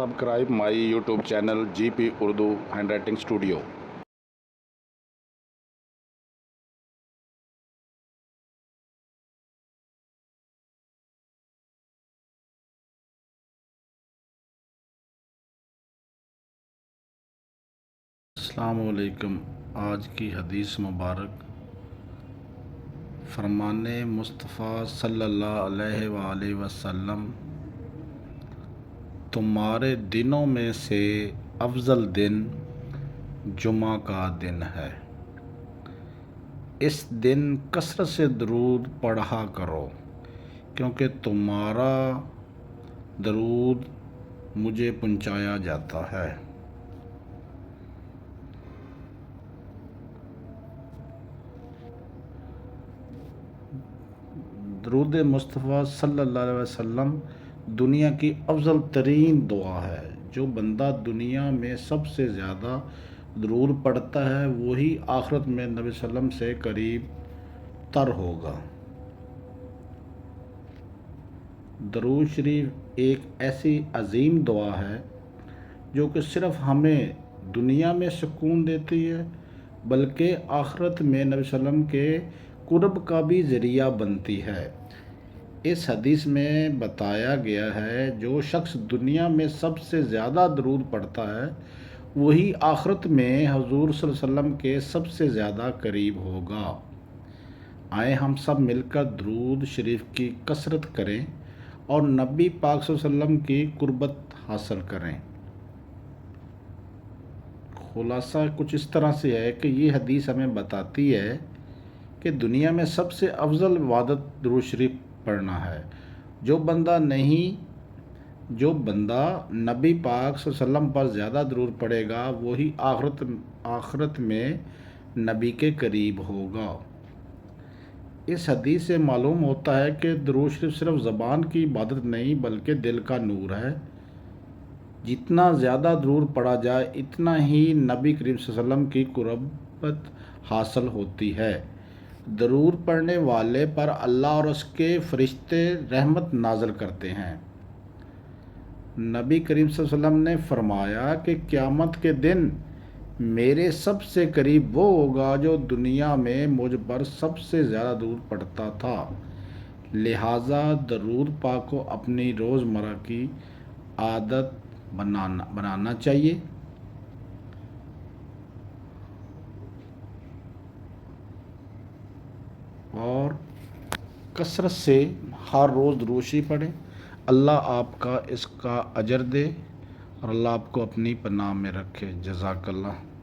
Subscribe my YouTube channel GP Urdu Handwriting Studio. السلام علیکم۔ آج کی حدیث مبارک فرمان مصطفیٰ صلی اللہ علیہ وآلہ وسلم، تمہارے دنوں میں سے افضل دن جمعہ کا دن ہے۔ اس دن کثرت سے درود پڑھا کرو، کیونکہ تمہارا درود مجھے پہنچایا جاتا ہے۔ درود مصطفیٰ صلی اللہ علیہ وسلم دنیا کی افضل ترین دعا ہے۔ جو بندہ دنیا میں سب سے زیادہ درود پڑھتا ہے وہی آخرت میں نبی صلی اللہ علیہ وسلم سے قریب تر ہوگا۔ درود شریف ایک ایسی عظیم دعا ہے جو کہ صرف ہمیں دنیا میں سکون دیتی ہے بلکہ آخرت میں نبی صلی اللہ علیہ وسلم کے قرب کا بھی ذریعہ بنتی ہے۔ اس حدیث میں بتایا گیا ہے جو شخص دنیا میں سب سے زیادہ درود پڑھتا ہے وہی آخرت میں حضور صلی اللہ علیہ وسلم کے سب سے زیادہ قریب ہوگا۔ آئیں ہم سب مل کر درود شریف کی کثرت کریں اور نبی پاک صلی اللہ علیہ وسلم کی قربت حاصل کریں۔ خلاصہ کچھ اس طرح سے ہے کہ یہ حدیث ہمیں بتاتی ہے کہ دنیا میں سب سے افضل عبادت درود شریف پڑھنا ہے۔ جو بندہ نبی پاک صلی اللہ علیہ وسلم پر زیادہ درود پڑھے گا وہی آخرت میں نبی کے قریب ہوگا۔ اس حدیث سے معلوم ہوتا ہے کہ درود شریف صرف زبان کی عبادت نہیں بلکہ دل کا نور ہے۔ جتنا زیادہ درود پڑھا جائے اتنا ہی نبی کریم صلی اللہ علیہ وسلم کی قربت حاصل ہوتی ہے۔ درود پڑھنے والے پر اللہ اور اس کے فرشتے رحمت نازل کرتے ہیں۔ نبی کریم صلی اللہ علیہ وسلم نے فرمایا کہ قیامت کے دن میرے سب سے قریب وہ ہوگا جو دنیا میں مجھ پر سب سے زیادہ درود پڑھتا تھا۔ لہٰذا درود پاک کو اپنی روزمرہ کی عادت بنانا چاہیے۔ اور کثرت سے ہر روز درود شریف پڑھیں۔ اللہ آپ کا اس کا اجر دے اور اللہ آپ کو اپنی پناہ میں رکھے۔ جزاک اللہ۔